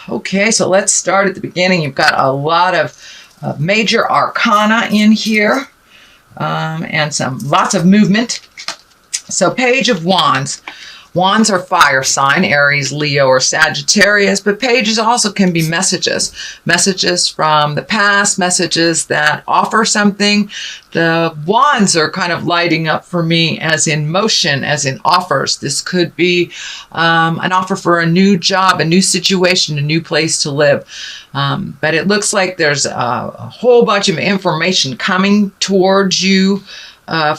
Okay, so let's start at the beginning. You've got a lot of major arcana in here, and lots of movement. So Page of Wands. Wands are fire sign, Aries, Leo, or Sagittarius, but pages also can be messages. Messages from the past, messages that offer something. The wands are kind of lighting up for me as in motion, as in offers. This could be an offer for a new job, a new situation, a new place to live. But it looks like there's a whole bunch of information coming towards you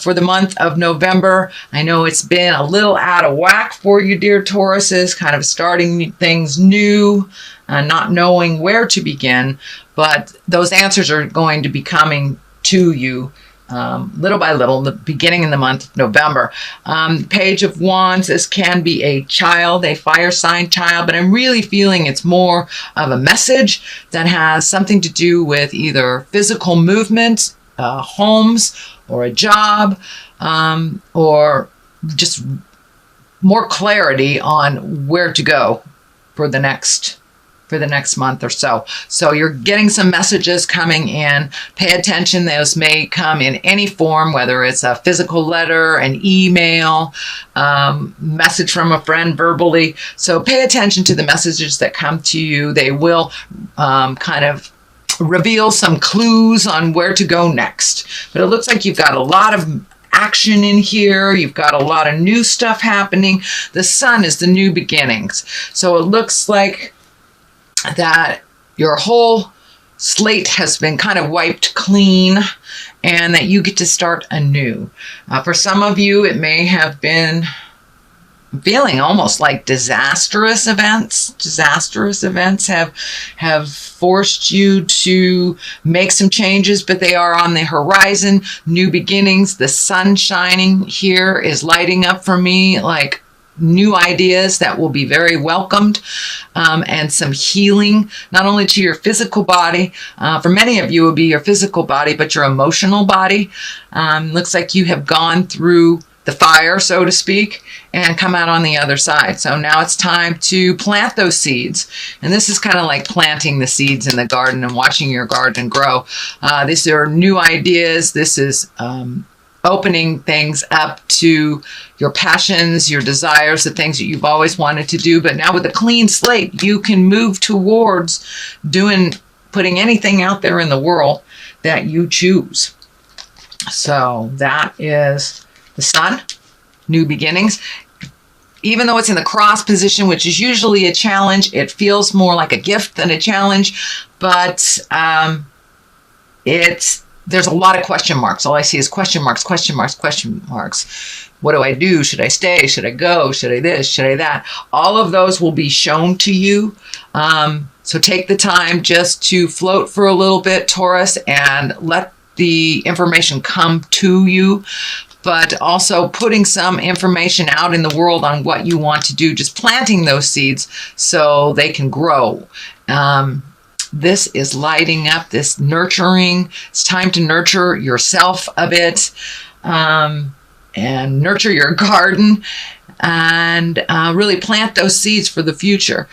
for the month of November. I know it's been a little out of whack for you, dear Tauruses, kind of starting things new, not knowing where to begin, but those answers are going to be coming to you little by little, the beginning in the month of November. Page of Wands, this can be a child, a fire sign child, but I'm really feeling it's more of a message that has something to do with either physical movement, homes, or a job, or just more clarity on where to go for the next month or so. So you're getting some messages coming in. Pay attention. Those may come in any form, whether it's a physical letter, an email, message from a friend verbally. So pay attention to the messages that come to you. They will kind of reveal some clues on where to go next. But it looks like you've got a lot of action in here. You've got a lot of new stuff happening. The sun is the new beginnings. So it looks like that your whole slate has been kind of wiped clean and that you get to start anew. For some of you, it may have been feeling almost like disastrous events. Disastrous events have forced you to make some changes, but they are on the horizon. New beginnings. The sun shining here is lighting up for me like new ideas that will be very welcomed, and some healing, not only to your physical body. For many of you, it will be your physical body, but your emotional body. Looks like you have gone through the fire, so to speak, and come out on the other side. So now it's time to plant those seeds. And this is kind of like planting the seeds in the garden and watching your garden grow. These are new ideas. This is opening things up to your passions, your desires, the things that you've always wanted to do. But now with a clean slate, you can move towards putting anything out there in the world that you choose. So that is the sun, new beginnings. Even though it's in the cross position, which is usually a challenge, it feels more like a gift than a challenge. But there's a lot of question marks. All I see is question marks, question marks, question marks. What do I do? Should I stay? Should I go? Should I this? Should I that? All of those will be shown to you. So take the time just to float for a little bit, Taurus, and let the information come to you. But also putting some information out in the world on what you want to do, just planting those seeds so they can grow. This is lighting up, this nurturing. It's time to nurture yourself a bit, and nurture your garden, and really plant those seeds for the future.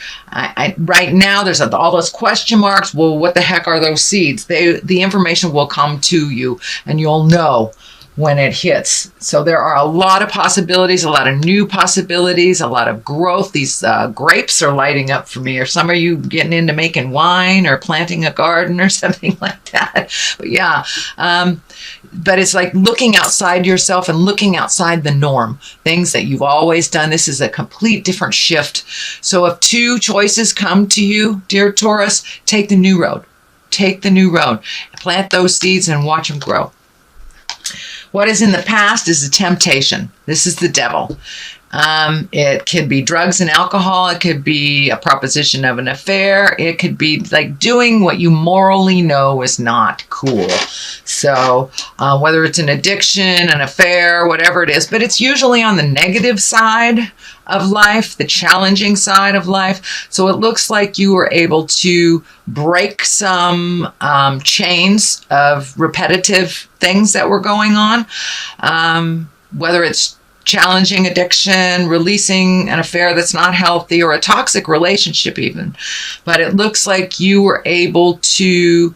Right now, there's all those question marks. Well, what the heck are those seeds? The information will come to you, and you'll know when it hits. So there are a lot of possibilities, a lot of new possibilities, a lot of growth. These grapes are lighting up for me. Or some of you getting into making wine or planting a garden or something like that. But yeah, but it's like looking outside yourself and looking outside the norm. Things that you've always done. This is a complete different shift. So if two choices come to you, dear Taurus, take the new road. Take the new road. Plant those seeds and watch them grow. What is in the past is a temptation. This is the devil. It could be drugs and alcohol. It could be a proposition of an affair. It could be like doing what you morally know is not cool. So whether it's an addiction, an affair, whatever it is, but it's usually on the negative side of life, the challenging side of life. So it looks like you were able to break some chains of repetitive things that were going on, whether it's challenging addiction, releasing an affair that's not healthy, or a toxic relationship even. But it looks like you were able to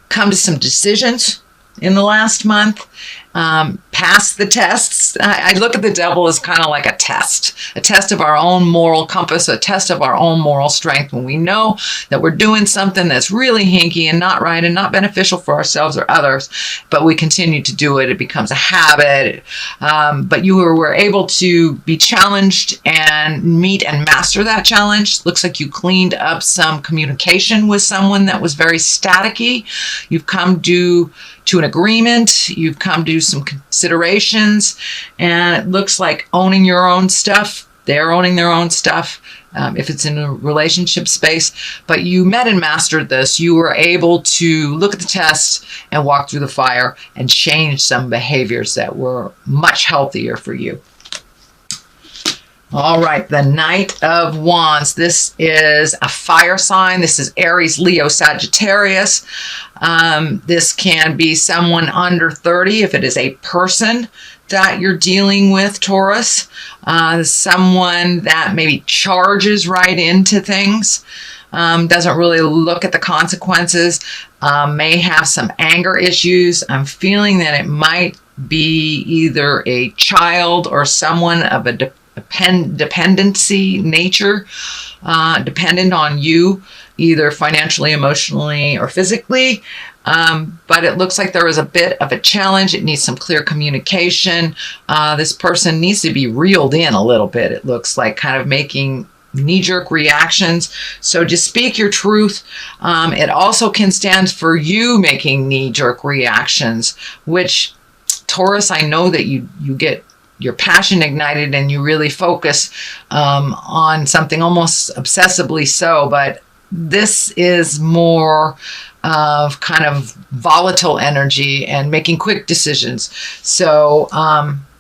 come to some decisions in the last month, pass the tests. I look at the devil as kind of like a test of our own moral compass, a test of our own moral strength. When we know that we're doing something that's really hinky and not right and not beneficial for ourselves or others, but we continue to do it, it becomes a habit. But you were able to be challenged and meet and master that challenge. Looks like you cleaned up some communication with someone that was very staticky. You've come to an agreement. You've come to some considerations, and it looks like owning your own stuff. They're owning their own stuff, if it's in a relationship space. But you met and mastered this. You were able to look at the test and walk through the fire and change some behaviors that were much healthier for you. All right, the Knight of Wands. This is a fire sign. This is Aries, Leo, Sagittarius. This can be someone under 30 if it is a person that you're dealing with, Taurus. Someone that maybe charges right into things, doesn't really look at the consequences, may have some anger issues. I'm feeling that it might be either a child or someone of a dependency nature, dependent on you, either financially, emotionally, or physically. But it looks like there is a bit of a challenge. It needs some clear communication. This person needs to be reeled in a little bit. It looks like kind of making knee-jerk reactions. So just speak your truth. It also can stand for you making knee-jerk reactions, which, Taurus, I know that you get your passion ignited and you really focus on something almost obsessively so, but this is more of kind of volatile energy and making quick decisions. So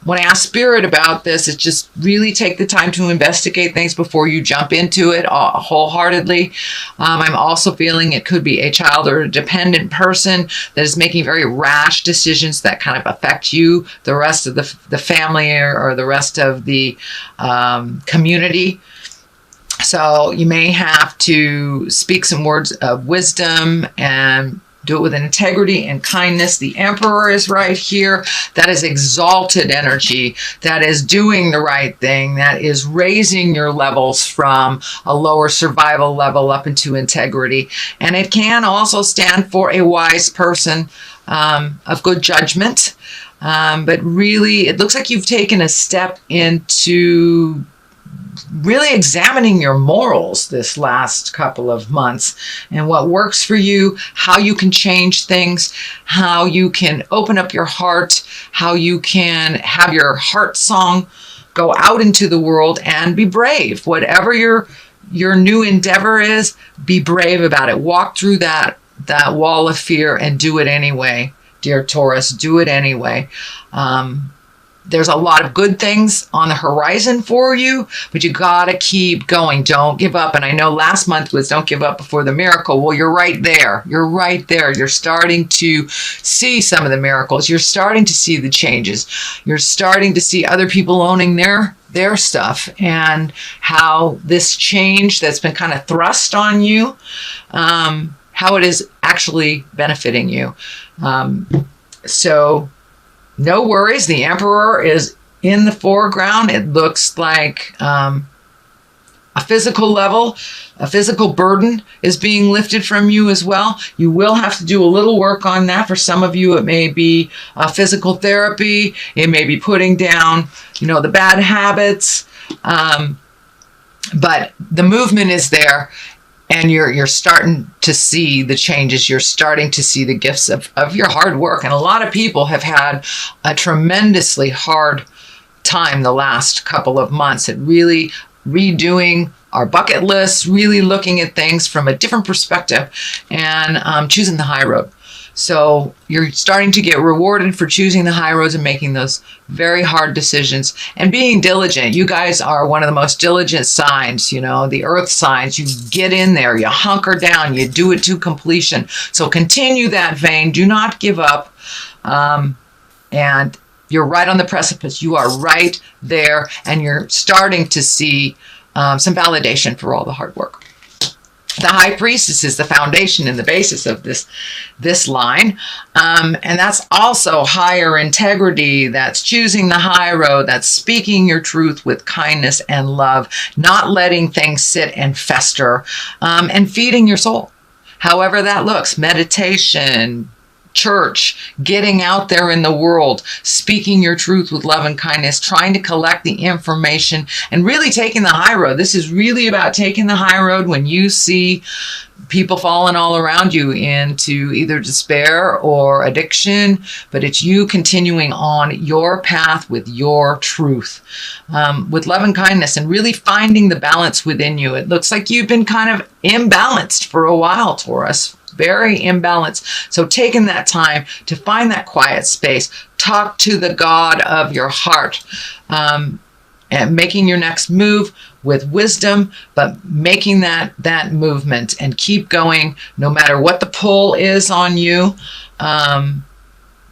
when I ask Spirit about this, it's just really take the time to investigate things before you jump into it wholeheartedly. I'm also feeling it could be a child or a dependent person that is making very rash decisions that kind of affect you, the rest of the family, or the rest of the community. So you may have to speak some words of wisdom and do it with integrity and kindness. The Emperor is right here. That is exalted energy. That is doing the right thing. That is raising your levels from a lower survival level up into integrity. And it can also stand for a wise person of good judgment. But really, it looks like you've taken a step into really examining your morals this last couple of months and what works for you, how you can change things, how you can open up your heart, how you can have your heart song go out into the world and be brave. Whatever your new endeavor is, be brave about it. Walk through that wall of fear and do it anyway, dear Taurus. Do it anyway. There's a lot of good things on the horizon for you, but you gotta keep going. Don't give up. And I know last month was don't give up before the miracle. Well, you're right there. You're right there. You're starting to see some of the miracles. You're starting to see the changes. You're starting to see other people owning their stuff, and how this change that's been kind of thrust on you, how it is actually benefiting you. So no worries. The Emperor is in the foreground. It looks like a physical level, a physical burden is being lifted from you as well. You will have to do a little work on that. For some of you, it may be physical therapy. It may be putting down, the bad habits. But the movement is there. And you're starting to see the changes. You're starting to see the gifts of your hard work. And a lot of people have had a tremendously hard time the last couple of months at really redoing our bucket lists, really looking at things from a different perspective, and choosing the high road. So you're starting to get rewarded for choosing the high roads and making those very hard decisions and being diligent. You guys are one of the most diligent signs, the earth signs. You get in there, you hunker down, you do it to completion. So continue that vein. Do not give up. And You're right on the precipice. You are right there, and you're starting to see some validation for all the hard work. The High Priestess is the foundation and the basis of this line. And that's also higher integrity. That's choosing the high road. That's speaking your truth with kindness and love, not letting things sit and fester, and feeding your soul. However that looks, meditation, church, getting out there in the world, speaking your truth with love and kindness, trying to collect the information, and really taking the high road. This is really about taking the high road when you see people falling all around you into either despair or addiction, but it's you continuing on your path with your truth, with love and kindness, and really finding the balance within you. It looks like you've been kind of imbalanced for a while, Taurus. Very imbalanced. So taking that time to find that quiet space, talk to the God of your heart, and making your next move with wisdom, but making that movement and keep going no matter what the pull is on you,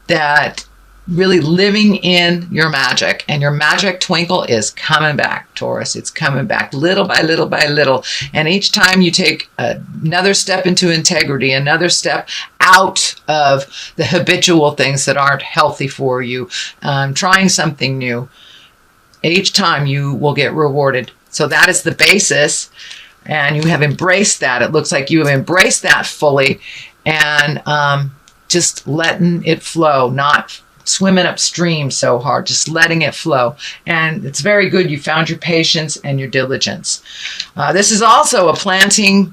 that really living in your magic, and your magic twinkle is coming back, Taurus. It's coming back little by little by little. And each time you take another step into integrity, another step out of the habitual things that aren't healthy for you, trying something new, each time you will get rewarded. So that is the basis, and you have embraced that. It looks like you have embraced that fully, and just letting it flow, not swimming upstream so hard, just letting it flow. And it's very good. You found your patience and your diligence. This is also a planting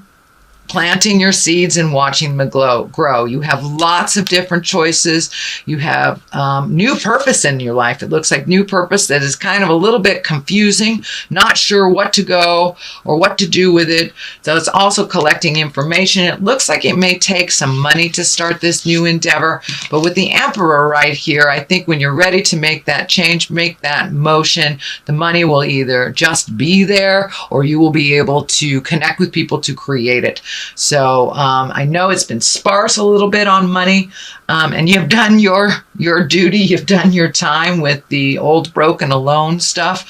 your seeds and watching them grow. You have lots of different choices. You have new purpose in your life. It looks like new purpose that is kind of a little bit confusing, not sure what to go or what to do with it. So it's also collecting information. It looks like it may take some money to start this new endeavor, but with the Emperor right here, I think when you're ready to make that change, make that motion, the money will either just be there, or you will be able to connect with people to create it. So I know it's been sparse a little bit on money, and you've done your duty. You've done your time with the old, broken, alone stuff.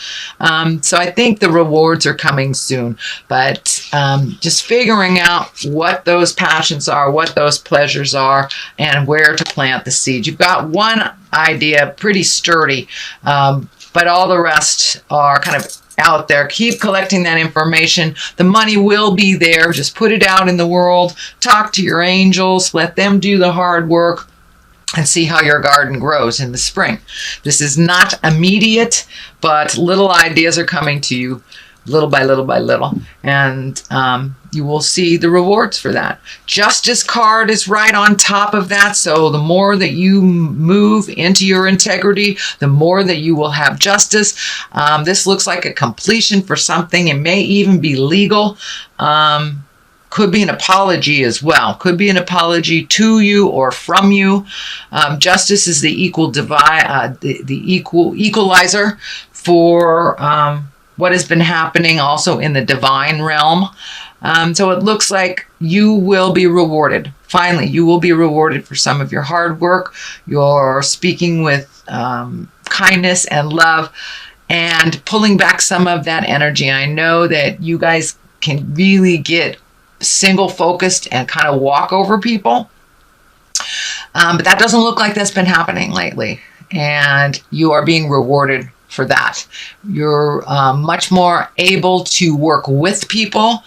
So I think the rewards are coming soon. But just figuring out what those passions are, what those pleasures are, and where to plant the seed. You've got one idea, pretty sturdy, but all the rest are kind of out there. Keep collecting that information. The money will be there. Just put it out in the world. Talk to your angels. Let them do the hard work, and see how your garden grows in the spring. This is not immediate, but little ideas are coming to you little by little by little, and you will see the rewards for that. Justice card is right on top of that, so the more that you move into your integrity, the more that you will have justice. This looks like a completion for something. It may even be legal. Could be an apology as well. Could be an apology to you or from you. Justice is the equalizer for what has been happening also in the divine realm. So it looks like you will be rewarded. Finally, you will be rewarded for some of your hard work, your speaking with kindness and love, and pulling back some of that energy. I know that you guys can really get single focused and kind of walk over people. But that doesn't look like that's been happening lately. And you are being rewarded for that. You're much more able to work with people.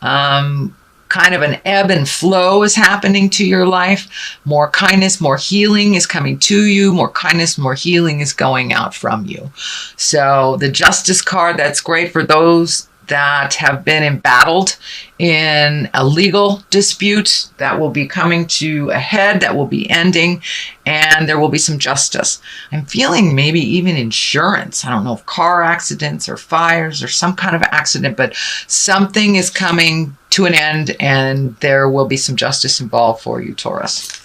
Kind of an ebb and flow is happening to your life. More kindness, more healing is coming to you. More kindness, more healing is going out from you. So the Justice card, that's great for those that have been embattled in a legal dispute that will be coming to a head, that will be ending, and there will be some justice. I'm feeling maybe even insurance. I don't know if car accidents or fires or some kind of accident, but something is coming to an end, and there will be some justice involved for you, Taurus.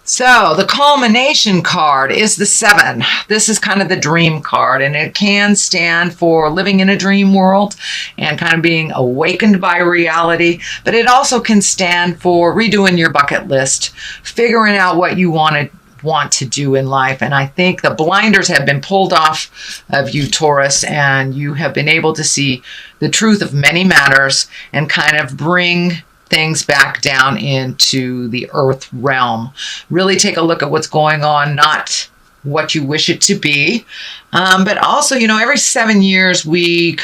So the culmination card is the 7. This is kind of the dream card, and it can stand for living in a dream world and kind of being awakened by reality, but it also can stand for redoing your bucket list, figuring out what you want want to do in life. And I think the blinders have been pulled off of you, Taurus, and you have been able to see the truth of many matters and kind of bring things back down into the earth realm. Really take a look at what's going on, not what you wish it to be. But also, you know, every 7 years we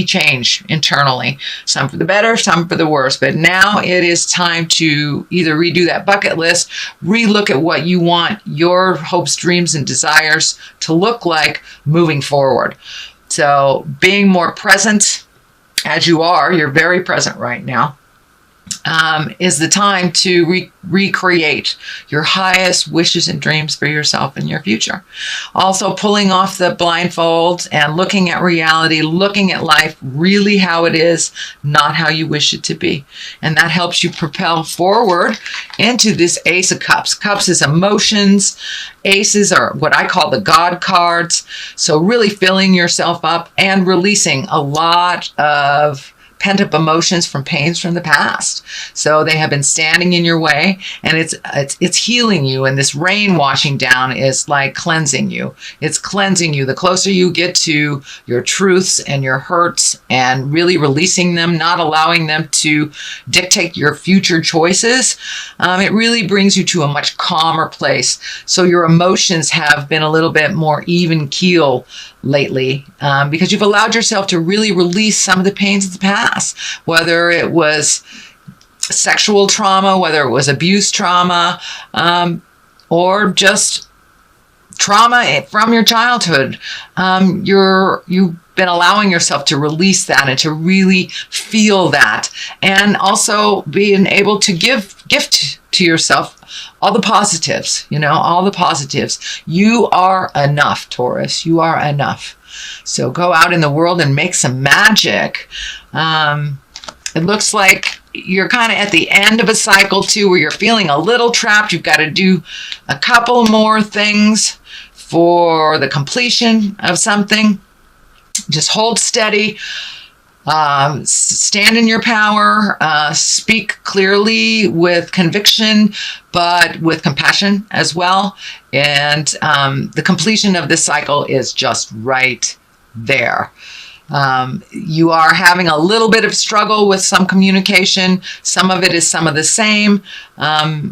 change internally, some for the better, some for the worse. But now it is time to either redo that bucket list, relook at what you want your hopes, dreams, and desires to look like moving forward. So being more present, as you're very present right now, is the time to recreate your highest wishes and dreams for yourself and your future. Also pulling off the blindfolds and looking at reality, looking at life really how it is, not how you wish it to be. And that helps you propel forward into this Ace of Cups. Cups is emotions. Aces are what I call the God cards. So really filling yourself up and releasing a lot of pent-up emotions from pains from the past. So they have been standing in your way, and it's healing you, and this rain washing down is like cleansing you. It's cleansing you. The closer you get to your truths and your hurts and really releasing them, not allowing them to dictate your future choices, it really brings you to a much calmer place. So your emotions have been a little bit more even keel lately, because you've allowed yourself to really release some of the pains of the past, whether it was sexual trauma, whether it was abuse trauma, or just trauma from your childhood. You've been allowing yourself to release that and to really feel that, and also being able to gift to yourself all the positives, all the positives. You are enough, Taurus. You are enough. So go out in the world and make some magic. It looks like you're kind of at the end of a cycle too, where you're feeling a little trapped. You've got to do a couple more things for the completion of something. Just hold steady. Stand in your power, speak clearly with conviction, but with compassion as well. And the completion of this cycle is just right there. You are having a little bit of struggle with some communication. Some of it is some of the same.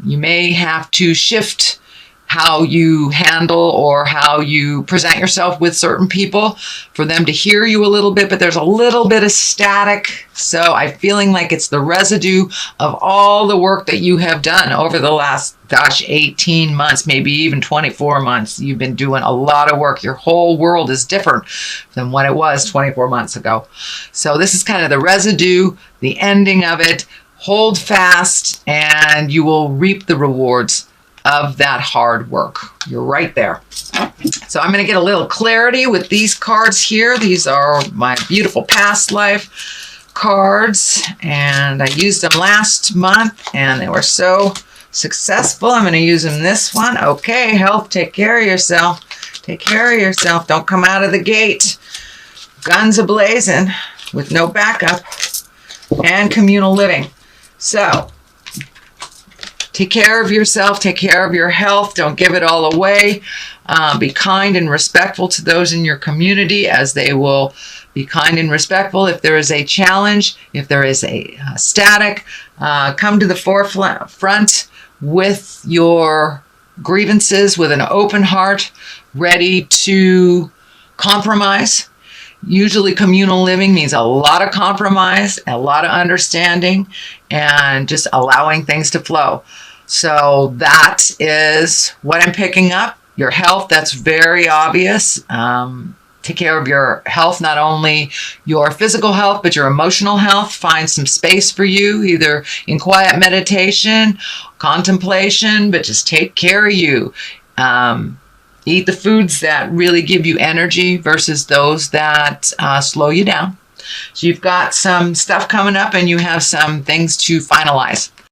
You may have to shift how you handle or how you present yourself with certain people for them to hear you a little bit, but there's a little bit of static. So I'm feeling like it's the residue of all the work that you have done over the last, 18 months, maybe even 24 months. You've been doing a lot of work. Your whole world is different than what it was 24 months ago. So this is kind of the residue, the ending of it. Hold fast and you will reap the rewards of that hard work. You're right there. So I'm going to get a little clarity with these cards here. These are my beautiful past life cards, and I used them last month and they were so successful. I'm going to use them this one. Okay, health, take care of yourself. Take care of yourself. Don't come out of the gate guns a-blazing with no backup. And communal living. So take care of yourself, take care of your health, don't give it all away. Be kind and respectful to those in your community, as they will be kind and respectful. If there is a challenge, if there is a static, come to the forefront with your grievances with an open heart, ready to compromise. Usually communal living means a lot of compromise, a lot of understanding, and just allowing things to flow. So that is what I'm picking up. Your health, that's very obvious. Take care of your health, not only your physical health, but your emotional health. Find some space for you, either in quiet meditation, contemplation, but just take care of you. Eat the foods that really give you energy versus those that slow you down. So you've got some stuff coming up and you have some things to finalize.